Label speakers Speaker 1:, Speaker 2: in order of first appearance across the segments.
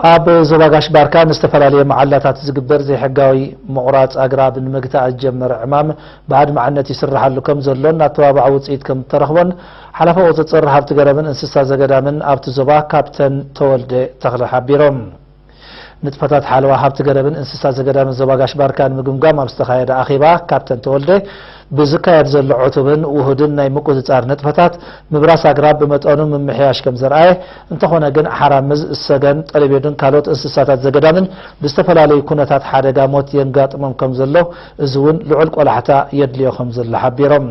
Speaker 1: ኣብ ዞባጋሽ ባርካን ዝተፈላለዩ መዓላታት ዝግበር ዘይሕጋዊ ምቁራጽ ኣግራብ ንምግታእ ጀመረ ዕማም ባዕድ ማዕነት ይስራሓሉ ከም ዘሎን ኣተባባዕ ውጽኢት ከም ተረኽቦን ሓላፊ ቁጽጽር ሃብቲ ገረብን እንስሳ ዘገዳምን ኣብቲ ዞባ ካፕተን ተወልደ ተኽለ ሓቢሮም ንጥፈታት ሓለዋ ሃብቲ ገረብን እንስሳ ዘገዳምን ዞባጋሽ ባርካን ምግምጋም ኣብ ዝተኻየደ ኣኺባ ካፕተን ተወልደ ብዝካየድ ዘሎ ዕቱብን ውህድን ናይ ምቁፅጻር ንጥፈታት ምብራስ ኣግራብ ብመጠኑ ምምሕያሽ ከም ዘርአየ እንተኾነ ግን ሓራምዝ ሰገን ጠለቤድን ካልኦት እንስሳታት ዘገዳምን ብዝተፈላለዩ ኩነታት ሓደጋ ሞት የንጋጥሞም ከም ዘሎ እዚ እውን ልዑል ቆላሕታ የድልዮ ከም ዘሎ ሓቢሮም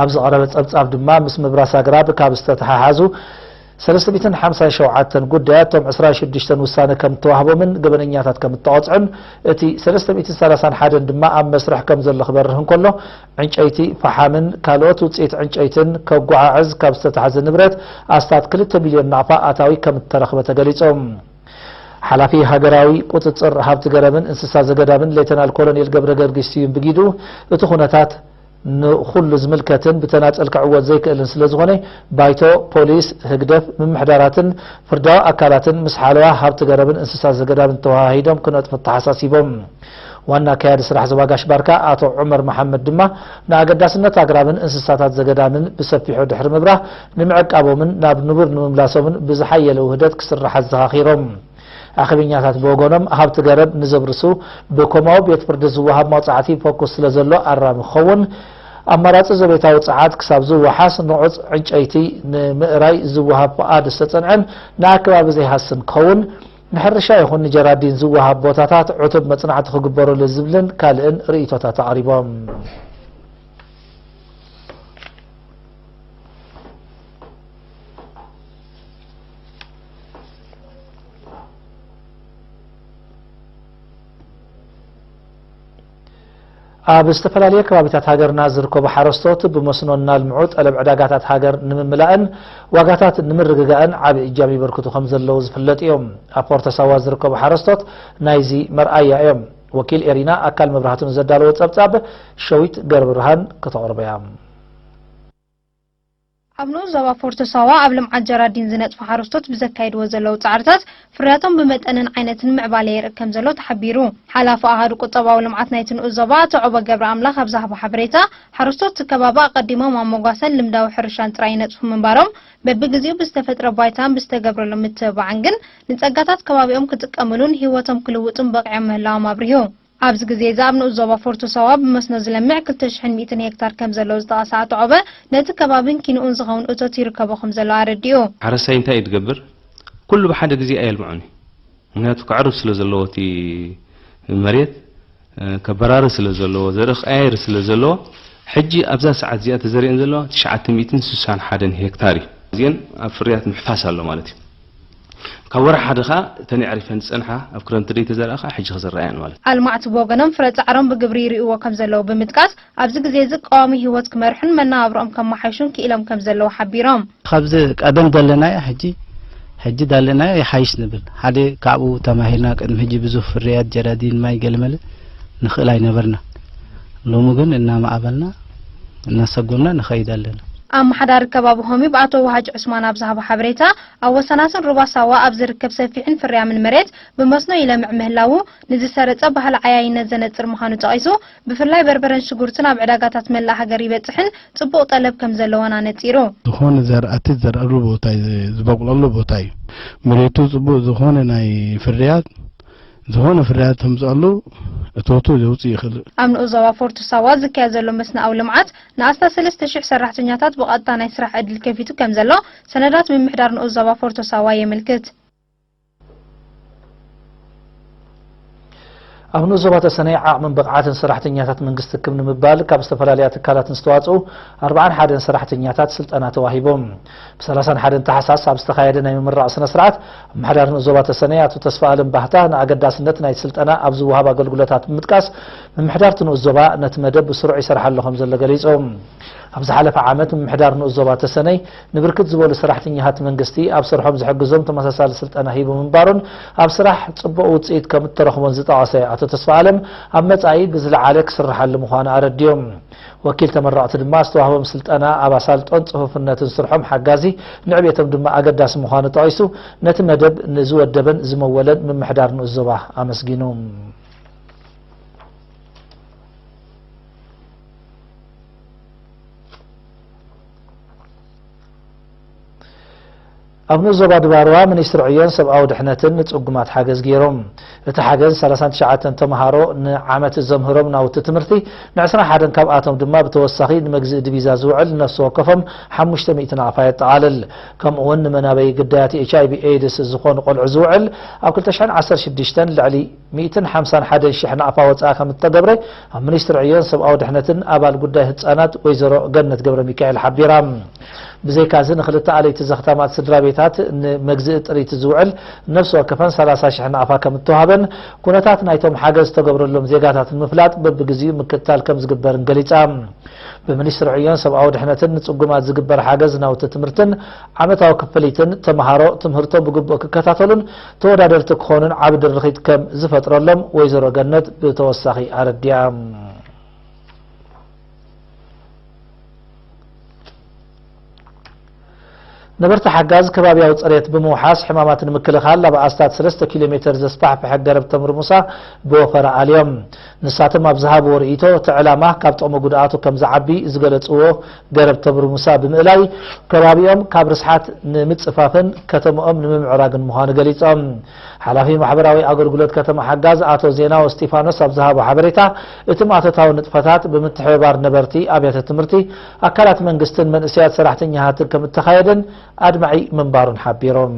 Speaker 1: ኣብ ዝቐረበ ጸብጻብ ድማ ምስ ምብራስ ኣግራብ ካብ ዝተተሓሓዙ 357 ጉዳያት ቶም 26 ውሳነ ከም ተዋህቦምን ገበነኛታት ከም ተቆጽዑን እቲ 331 ድማ ኣብ መስርሕ ከም ዘሎ ክበርህ እንከሎ ዕንጨይቲ ፈሓምን ካልኦት ውጽኢት ዕንጨይትን ከጓዓዕዝ ካብ ዝተተሓዘ ንብረት ኣስታት 2 ሚልዮን ናቕፋ ኣታዊ ከም ተረኽበ ተገሊጾም ሓላፊ ሃገራዊ ቁጽጽር ሃብቲ ገረብን እንስሳ ዘገዳምን ሌተናል ኮሎኔል ገብረ ገርግስቲዩን ብጊዱ እቲ ኩነታት ንኹሉ ዝምልከትን ብተናጸል ክዕወት ዘይክእልን ስለዝኾነ ባይቶ ፖሊስ ህግደፍ ምምሕዳራትን ፍርዳዊ ኣካላትን ምስ ሓለዋ ሃብቲ ገረብን እንስሳ ዘገዳምን ተዋሂዶም ክነጥፉ ተሓሳሲቦም ዋና ካያዲ ስራሕ ዞባጋሽ ባርካ አቶ ዑመር መሐመድ ድማ ንኣገዳስነት ኣግራብን እንስሳታት ዘገዳምን ብሰፊሑ ድሕሪ ምብራህ ንምዕቃቦምን ናብ ንቡር ንምምላሶምን ብዝሓየለ ውህደት ክስራሕ ዘኻኺሮም ኣኸበኛታት በወገኖም ሃብቲ ገረብ ንዘብርሱ ብኮማው ቤት ፍርዲ ዝወሃብ መጻዕቲ ፎኩስ ስለዘሎ ኣራሚ ኸውን ኣማራጺ ዘቤታዊ ጸዓት ክሳብ ዝወሓስ ንዑፅ ዕንጨይቲ ንምእራይ ዝወሃብ ፍቓድ ዝተጸንዐን ንኣከባቢ ዘይሃስን ክኸውን ንሕርሻ ይኹን ንጀራዲን ዝወሃብ ቦታታት ዕቱብ መጽናዕቲ ክግበረሉ ዝብልን ካልእን ርእይቶታት ኣቕሪቦም ኣብ ዝተፈላለዩ ከባቢታት ሃገርና ዝርከቡ ሓረስቶት ብመስኖና ልምዑ ጠለብ ዕዳጋታት ሃገር ንምምላእን ዋጋታት ንምርግጋእን ዓቢ እጃም ይበርክቱ ከም ዘለዉ ዝፍለጥ እዮም ኣብ ፖርት ሰዋ ዝርከቡ ሓረስቶት ናይዚ መርኣያ እዮም ወኪል ኤሪና ኣካል መብራህቱን ዘዳለወ ጸብጻብ ሸዊት ገርብርሃን ከተቕርበያ
Speaker 2: ኣብኖ ዞባ ፖርት ሰዋ ኣብ ልምዓት ጀራዲን ዝነጥፉ ሓረስቶት ብዘካይድዎ ዘለዉ ጻዕርታት ፍርያቶም ብመጠንን ዓይነትን ምዕባለ የርኢ ከም ዘሎ ተሓቢሩ ሓላፊ ኣሃዱ ቁጠባዊ ልምዓት ናይቲ ንዑስ ዞባ ተዕበ ገብረ ኣምላኽ ኣብ ዝሃቦ ሓበሬታ ሓረስቶት ከባቢ ኣቀዲሞም ኣብ ሞጓሰን ልምዳዊ ሕርሻን ጥራይ ይነጥፉ ምንባሮም በቢግዜኡ ብዝተፈጥረ ባይታን ብዝተገብረሎም ምትብባዕን ግን ንጸጋታት ከባቢኦም ክጥቀምሉን ህይወቶም ክልውጡን በቂዖም ምህላዎም ኣብርሂቡ ኣብዚ ግዜ ዛብ ንዑስ ዞባ ፖርት ሰዋ ብመስኖ ዝለምዕ 2100 ሄክታር ከም ዘለዎ ዝተቐስዐ ተዕበ ነቲ ከባቢን ኪንኡን ዝኸውን እቶት ይርከቦ ከም ዘሎ ኣረዲኡ
Speaker 3: ሓረሳይ እንታይ ይትገብር ኩሉ ብሓደ ግዜ ኣየልምዑኒ ምክንያቱ ክዕርብ ስለ ዘለዎ እቲ መሬት ከበራሪ ስለ ዘለዎ ዘርኢ ቀያይር ስለ ዘለዎ ሕጂ ኣብዛ ሰዓት እዚኣ ተዘሪአን ዘለዎ 961 ሄክታር እዩ እዚአን ኣብ ፍርያት ምሕፋስ ኣሎ ማለት እዩ ካብ ወርሒ ሓደ ኸ ተን ይዕሪፈን ጸንሓ ኣብ ክረምቲ ደይ ተዘርአኻ ሕጂ ክዝርአያን ማለት
Speaker 2: ኣልማዕቲ በወገኖም ፍረ ጻዕሮም ብግብሪ ይርእዎ ከም ዘለዎ ብምጥቃስ ኣብዚ ግዜ ዝቃዋሚ ህይወት ክመርሑን መነባብሮኦም ከመሓይሹን ክኢሎም ከም ዘለዎ ሓቢሮም
Speaker 4: ካብዚ ቀደም ዘለና ሕጂ ዳለና ይሓይሽ ንብል ሓደ ካብኡ ተማሂልና ቅድሚ ሕጂ ብዙሕ ፍርያት ጀራዲን ማይ ገልመለ ንኽእል ኣይነበርና ሎሚ ግን እናማዕበልና እናሰጎምና ንኸይድ ኣለና ኣመሓዳሪ ከባቢ ሆሚ በኣቶ ዋሃጅ ዑስማን ኣብ ዝሃቦ ሓበሬታ ኣብ ወሰናትን ሩባ ሳዋ ኣብ ዝርከብ ሰፊሕን ፍርያምን መሬት ብመስኖ ይለምዕ ምህላው ንዝሰረጸ ባህሊ ዓያይነት ዘነጽር ምዃኑ ጠቒሱ ብፍላይ በርበረን ሽጉርትን ኣብ ዕዳጋታት መላእ ሃገር ይበጽሕን ጽቡቕ ጠለብ ከም ዘለዎን ኣነጺሩ
Speaker 5: ዝኾነ ዘርአቲ ዘርአሉ ቦታ ዝበቁለሉ ቦታ እዩ መሬቱ ጽቡቕ ዝኾነ ናይ ፍርያት ዝኾነ ፍርያት ተምጽአሉ እቶቱ ዘውጽእ ይኽእል
Speaker 2: ኣብ ንዑስ ዞባ ፖርት ሰዋ ዝካየድ ዘሎ መስናኣዊ ልምዓት ንኣስታ 3000 ሰራሕተኛታት ብቐጥታ ናይ ስራሕ ዕድል ከፊቱ ከም ዘሎ ሰነዳት ምምሕዳር ንዑስ ዞባ ፖርት ሰዋ የምልክት
Speaker 1: ኣብ ንዑስ ዞባ ተሰነይ ዓቕምን ብቕዓትን ሰራሕተኛታት መንግስቲ ክም ንምባል ካብ ዝተፈላለያ ትካላት ዝተዋጽኡ 41 ሰራሕተኛታት ስልጠና ተዋሂቦም ብ31 ታሕሳስ ኣብ ዝተኻየደ ናይ ምምራቕ ስነ ስርዓት ኣመሓዳሪ ንዑስ ዞባ ተሰነይ ኣቶ ተስፋኣለም ባህታ ንኣገዳስነት ናይ ስልጠና ኣብ ዝወሃብ ኣገልግሎታት ብምጥቃስ ምምሕዳርቲ ንዑስ ዞባ ነቲ መደብ ብስሩዕ ይሰርሕ ኣሎ ከም ዘሎ ገሊጾም أبز حلف عامات من محدار نؤزوبات السنة نبركت زبول سرحتني هات من قستي أبصرحهم زحق زوم تمساسال سلت أنا هيبو من بارون أبصرح تصبقوا وتصيد كم الترخمون زيت عصي أتصفى علم أما تعيد بزل عليك سرح المخانة أرديهم وكيل تمرعت الماس توهبهم سلت أنا أبا سالت أنصفوا في النت نسرحهم حقازي نعبيتهم دم أقداس مخانة عيسو نتمدب نزو الدبن زمولد من محدار نؤزوبة أمسجينهم أبنو زباد باروا من يسرعيان سبعة ودحنتن نتقمات حاجز جيروم التحاجز 39 تمهارو نعمة الزمهرم ناو تتمرتي نعسنا حدا كاب آتم دما بتوسخي نمجزء دبيزا زوعل نفسه وقفهم حمشت مئتنا عفاية تعالل كم أون منابي قداتي HIV AIDS الزخون قول عزوعل أو كل تشحن 10 شدشتن لعلي 250 حدا شحن عفاوة آخم التقبري من يسرعيان سبعة ودحنتن أبال قداه تسانات ويزرو قنت قبر ميكائيل حبيرام بزي كازن خلطة علي تزختامات سدرا بيتات مجزء طريت زوعل نفسه كفن 30 شحن عفا كم التوهبن كونتات نايتهم حاجز تقبر لهم زيقاتات المفلات ببقزي مكتال كم زقبر انقليتام بمنيستر عيان سبعة ودحنتن نتقمات زقبر حاجز ناو تتمرتن عمتاو كفليتن تمهارو تمهرتو بقبو ككتاتلن تودادر تكخونن عبد الرخيط كم زفتر لهم ويزرو قنت بتوساخي أرديام نبرت حجاز كباب يا وصريت بموحاس حمامات المكلخال لبا استاد 3 كيلومتر زسبح بحجرب تمر موسى بوفر اليوم نساتم ابزهاب ورئيتو تعلامه كاب طمو غداتو كم زعبي زغلصو غرب تمر موسى بمئلاي كبابيوم كاب رسحات نمصفافن كتمኦም نممعراغن مهان غليصم حلافي محبراوي اغرغلت كتم حجاز اتو زينا واستيفانوس ابزهاب حبريتا اتماتتاو نطفتات بمتحبار نبرتي ابيات تمرتي اكلات منغستن من اسيات سراحتني هات كم تخايدن أدمعي منبار حبيرون